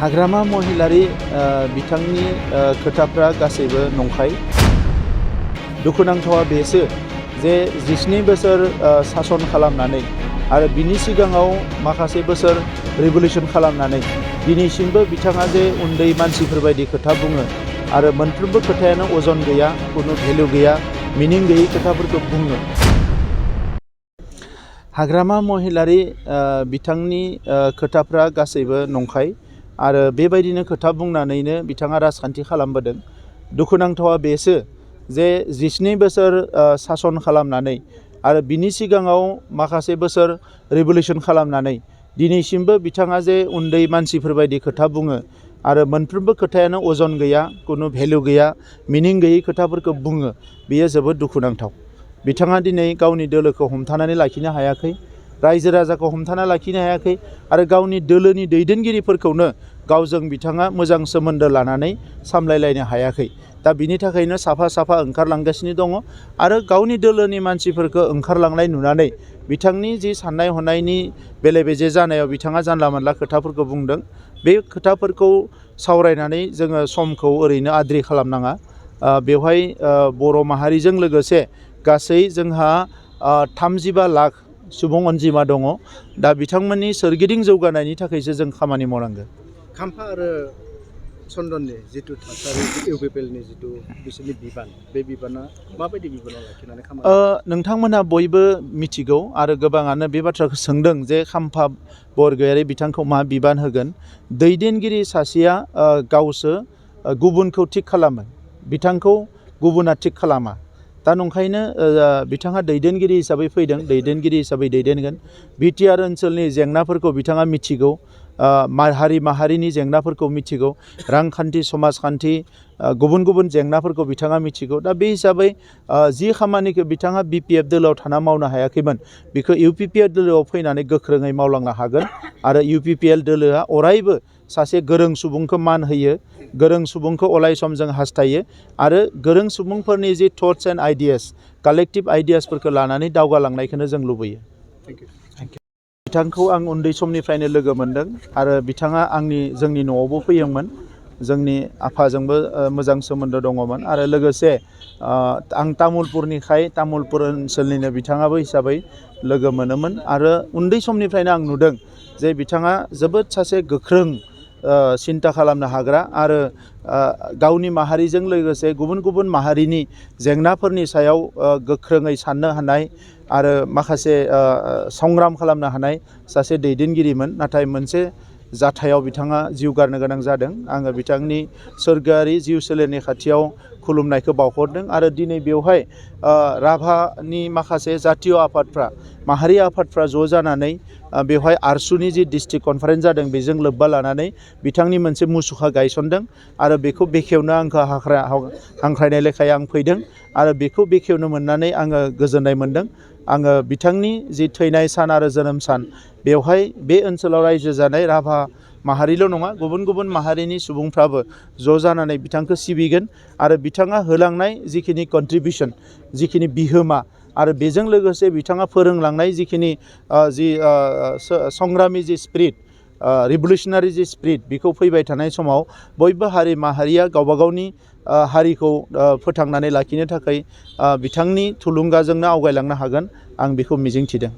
हाग्रामा महिलारि बिथांनि खोथाफ्रा गासैबो नंखाय। दुखुनांथावा बेसो जे 17 बोसोर सासन खालामनानै आरो बिनि सिगाङाव माखासे बोसोर रिभलिउसन खालामनानै दिनैसिमबो बिथाङा जे उन्दै मानसिफोरबायदि खोथा बुङो आरो मोनफ्रोमबो खोथायानो अजन गैया, कुनु भेलु गैया, मिनिं गैयै खोथाफोरखौ बुङो। हाग्रामा महिलारि बिथांनि खोथाफ्रा गासैबो नंखाय आरो बेबायदिनो खोथा बुंनानैनो बिथाङा राजखान्थि खालामबोदों। दुखुनांथावा बेसो जे 17 बोसोर सासन खालामनानै आरो बिनि सिगाङाव माखासे बोसोर रिभलिउसन खालामनानै दिनैसिमबो बिथाङा जे उन्दै मानसिफोरबायदि खोथा बुङो आरो मोनफ्रोमबो खोथायानो अजन गैया, कुनु भेलु गैया, मिनिं गैयै खोथाफोरखौ बुङो। बेयो जोबोद दुखुनांथाव। बिथाङा दिनै गावनि दोलोखौ हमथानानै लाखिनो हायाखै, रायजो राजाखौ हमथाना लाखिनो हायाखै आरो गावनि दोलोनि दैदेनगिरिफोरखौनो गावजों बिथाङा मोजां सोमोन्दो लानानै सामलायलायनो हायाखै। दा बिनि थाखायनो साफा साफा ओंखारलांगासिनो दङ आरो गावनि दोलोनि मानसिफोरखौ ओंखारलांनाय नुनानै बिथांनि जि साननाय हनायनि बेले बेजे जानायाव बिथाङा जानला मोनला खोथाफोरखौ बुंदों। बे खोथाफोरखौ सावरायनानै जोङो समखौ ओरैनो आद्रि खालामनाङा। बेवहाय बर' माहारिजों लोगोसे गासै जोंहा 35 लाख सुबुं अनजिमा दङ। दा बिथांमोननि सोरगिदिं जौगानायनि थाखायसो जों खामानि मावनांगोन। खाम्फा आरो चन्दननि जिथु थासारि, इउपिपिएलनि जिथु बिसोरनि बिबान, बे बिबाना माबायदि बिबानाव लाखिनानै खामानि? नोंथांमोनहा बयबो मिथिगौ आरो गोबाङानो बे बाथ्राखौ सोंदों जे खाम्फा बरगयारि बिथांखौ मा बिबान होगोन। दैदेनगिरि सासेया गावसो गुबुनखौ थिग खालामो, बिथांखौ गुबुना थिग खालामा। दा नंखायनो बिथाङा दैदेनगिरि हिसाबै फैदों, दैदेनगिरि हिसाबै दैदेनगोन। बिटिआर ओनसोलनि जेंनाफोरखौ बिथाङा मिथिगौ, हारि माहारिनि जेंनाफोरखौ मिथिगौ, रांखान्थि समाजखान्थि गुबुन गुबुन जेंनाफोरखौ बिथाङा मिथिगौ। दा बे हिसाबै जि खामानिखौ बिथाङा बिपिएफ दोलोआव थाना मावनो हायाखैमोन, बेखौ इउपिपिएल दोलोआव फैनानै गोख्रोङै मावलांनो हागोन। आरो इउपिपिएल दोलोआ अरायबो सासे गोरों सुबुंखौ मान होयो, गोरों सुबुंखौ अराय सम जों हास्थायो आरो गोरों सुबुंफोरनि जि थट्स एन्ड आइडियास, कालेक्टिभ आइडियासफोरखौ लानानै दावगालांनायखौनो जों लुबैयो। बिथांखौ आं उन्दै समनिफ्रायनो लोगो मोनदों आरो बिथाङा जोंनि न'आवबो फैयोमोन। जोंनि आफाजोंबो मोजां सोमोन्दो दङमोन आरो लोगोसे आं तामुलपुरनिखाय तामुलपुर ओनसोलनिनो बिथाङाबो हिसाबै लोगो मोनोमोन आरो उन्दै समनिफ्रायनो आं नुदों जे बिथाङा जोबोद सासे गोख्रों सिन्ता खालामनो हाग्रा आरो गावनि माहारिजों लोगोसे गुबुन गुबुन माहारिनि जेंनाफोरनि सायाव गोख्रोङै साननो हानाय आरो माखासे संग्राम खालामनो हानाय सासे दैदेनगिरिमोन। नाथाय मोनसे जाथायाव बिथाङा जिउ गारनो गोनां जादों। आङो बिथांनि सोरगोआरि जिउ सोलेरनि खाथियाव खुलुमनायखौ बावहरदों आरो दिनै बेवहाय राभानि माखासे जातीय आफादफ्रा, माहारि आफादफ्रा ज' जानानै बेवहाय आरसुनि जि डिस्ट्रिक्ट कनफारेन्स जादों बेजों लोब्बा लानानै बिथांनि मोनसे मुसुखा गायसनदों आरो बेखौ बेखेवनो आंखौ हांख्रायनाय लेखायै आं फैदों आरो बेखौ बेखेवनो मोननानै आङो गोजोननाय मोनदों। आङो बिथांनि जि थैनाय सान आरो जोनोम सान, बेवहाय बे ओनसोलाव रायजो जानाय राभा माहारिल' नङा, गुबुन गुबुन माहारिनि सुबुंफ्राबो ज' जानानै बिथांखौ सिबिगोन आरो बिथाङा होलांनाय जिखिनि कन्ट्रिबिउसन, जिखिनि बिहोमा आरो बेजों लोगोसे बिथाङा फोरोंलांनाय जिखिनि संग्रामि जि स्पिरिट, रिभलिउसनारि जि स्पिरिट, बेखौ फैबाय थानाय समाव बयबो हारि माहारिया गावबा गावनि हारिखौ फोथांनानै लाखिनो थाखाय बिथांनि थुलुंगाजोंनो आवगायलांनो हागोन, आं बेखौ मिजिंथिदों।